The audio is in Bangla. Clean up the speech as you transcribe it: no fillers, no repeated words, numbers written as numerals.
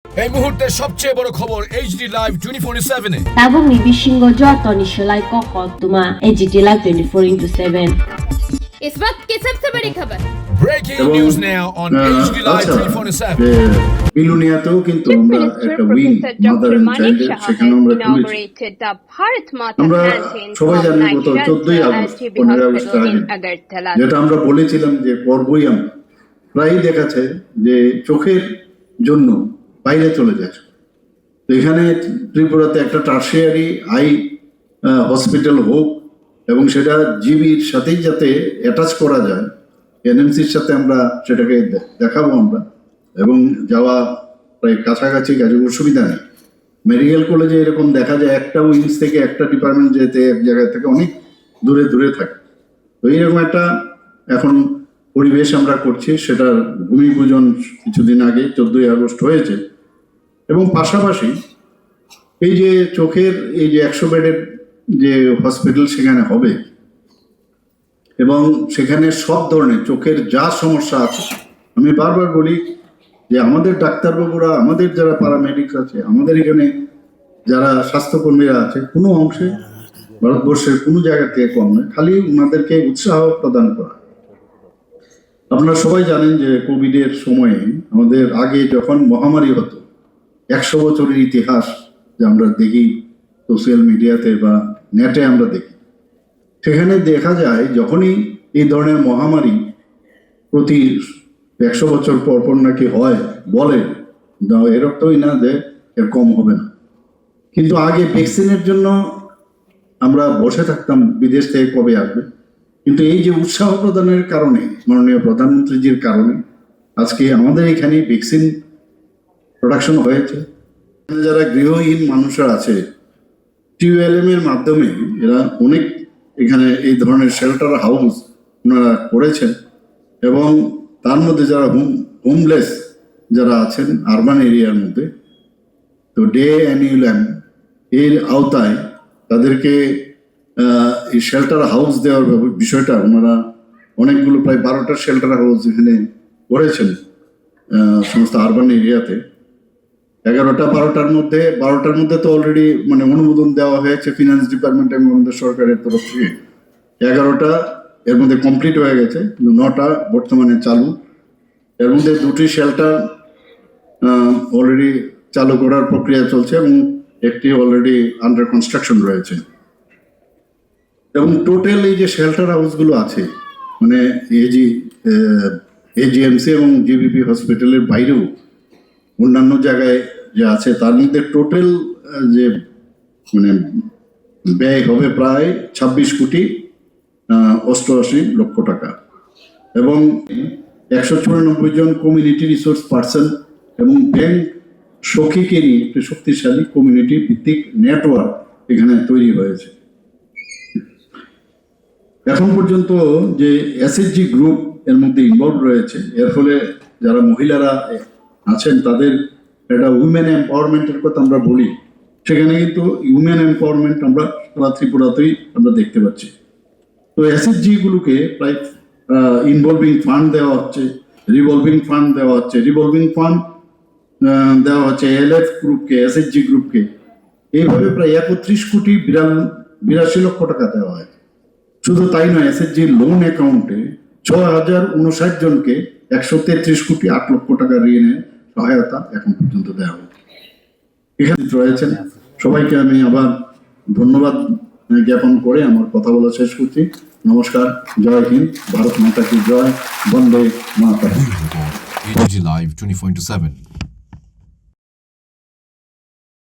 এই মুহূর্তে সবচেয়ে বড় খবর এইচডি লাইভ 24/7 এ এবং নিবিসিংহ যতনি সেলাই কখতুমা এইচডি লাইভ 24/7 इस वक्त की सबसे बड़ी खबर breaking news now on HD live 24/7 বিলুনিয়াতেও কিন্তু আমরা একটা উইং মাদার এন্ড চাইল্ড সেখানে আমরা খুলেছি। আমরা সবাই জানি গত 14 আগস্ট 15 আগস্ট যেটা আমরা বলেছিলাম যে করবই আমরা, প্রায় দেখাচ্ছে যে চোখের জন্য বাইরে চলে যাচ্ছে। তো এখানে ত্রিপুরাতে একটা টার্সিয়ারি আই হসপিটাল হোক এবং সেটা জিবির সাথেই যাতে অ্যাটাচ করা যায়, এনএমসির সাথে আমরা সেটাকে দেখাবো আমরা, এবং যাওয়া প্রায় কাছাকাছি কাজে অসুবিধা নেই। মেডিকেল কলেজে এরকম দেখা যায় একটা উইংস থেকে একটা ডিপার্টমেন্ট যেতে এক জায়গায় থেকে অনেক দূরে দূরে থাকে। তো এইরকম একটা এখন পরিবেশ আমরা করছি, সেটার ভূমি পূজন কিছুদিন আগে 14 আগস্ট হয়েছে। এবং পাশাপাশি এই যে চোখের এই যে 100 বেডের যে হসপিটাল সেখানে হবে এবং সেখানে সব ধরনের চোখের যা সমস্যা আছে, আমি বারবার বলি যে আমাদের ডাক্তারবাবুরা, আমাদের যারা প্যারামেডিক্স আছে, আমাদের এখানে যারা স্বাস্থ্যকর্মীরা আছে, কোনো অংশে ভারতবর্ষের কোনো জায়গা থেকে কম নয়, খালি ওনাদেরকে উৎসাহ প্রদান করা। আপনারা সবাই জানেন যে কোভিডের সময়ে আমাদের আগে যখন মহামারী হতো, 100 বছরের ইতিহাস যে আমরা দেখি সোশ্যাল মিডিয়াতে বা নেটে আমরা দেখি, সেখানে দেখা যায় যখনই এই ধরনের মহামারী প্রতি 100 বছর পর পর নাকি হয় বলে, এরকমই না যে এর কম হবে না। কিন্তু আগে ভ্যাকসিনের জন্য আমরা বসে থাকতাম বিদেশ থেকে কবে আসবে, কিন্তু এই যে উৎসাহ প্রদানের কারণে, মাননীয় প্রধানমন্ত্রীজির কারণে আজকে আমাদের এখানে ভ্যাকসিন প্রোডাকশন হয়েছে। যারা গৃহহীন মানুষরা আছে, টিউএলএম এর মাধ্যমে এরা অনেক এখানে এই ধরনের শেল্টার হাউস ওনারা করেছেন, এবং তার মধ্যে যারা হোমলেস যারা আছেন আরবান এরিয়ার মধ্যে, তো ডে অ্যানিউল্যাম এর আওতায় তাদেরকে এই শেল্টার হাউস দেওয়ার বিষয়টা ওনারা অনেকগুলো প্রায় 12টা শেল্টার হাউস এখানে করেছেন সমস্ত আরবান এরিয়াতে। 12টার মধ্যে তো অলরেডি মানে অনুমোদন দেওয়া হয়েছে ফিনান্স ডিপার্টমেন্ট এবং আমাদের সরকারের তরফ থেকে। 11টা এর মধ্যে কমপ্লিট হয়ে গেছে, কিন্তু 9টা বর্তমানে চালু। এর মধ্যে 2টি শেল্টার অলরেডি চালু করার প্রক্রিয়া চলছে এবং একটি অলরেডি আন্ডার কনস্ট্রাকশন রয়েছে। এবং টোটাল এই যে শেল্টার হাউসগুলো আছে, মানে এজিএমসি এবং জিবিপি হসপিটালের বাইরেও অন্যান্য জায়গায় যে আছে, তার মধ্যে টোটাল যে মানে ব্যয় হবে প্রায় 26 কোটি 88 লক্ষ টাকা। এবং 194 জন কমিউনিটি রিসোর্স পার্সন এবং ব্যাংক সখীকে নিয়ে একটি শক্তিশালী কমিউনিটি ভিত্তিক নেটওয়ার্ক এখানে তৈরি হয়েছে। এখন পর্যন্ত যে এসএসজি গ্রুপ এর মধ্যে ইনভলভ রয়েছে, এর ফলে যারা মহিলারা আছেন তাদের একটা উইমেন এম্পাওয়ারমেন্টের কথা আমরা বলি, সেখানে কিন্তু উইমেন এম্পাওয়ারমেন্ট আমরা সারা ত্রিপুরাতেই আমরা দেখতে পাচ্ছি। তো এসএসজি গুলোকে প্রায় ইনভলভিং ফান্ড দেওয়া হচ্ছে, রিভলভিং ফান্ড দেওয়া হচ্ছে, এলএফ গ্রুপকে, এসএসজি গ্রুপকে, এইভাবে প্রায় 31 কোটি 82 লক্ষ টাকা দেওয়া হয়। শুধু তাই নয়, এসএসজি লোন অ্যাকাউন্টে 6059 জনকে 133 কোটি 8 লক্ষ টাকা ঋণের সহায়তা এখন পর্যন্ত দেওয়া হয়। এখানে রয়েছেন সবাইকে আমি আবার ধন্যবাদ জ্ঞাপন করে আমার কথা বলা শেষ করছি। নমস্কার, জয় হিন্দ, ভারত মাতা কি জয়, বন্দে মাতরম। HD live 24/7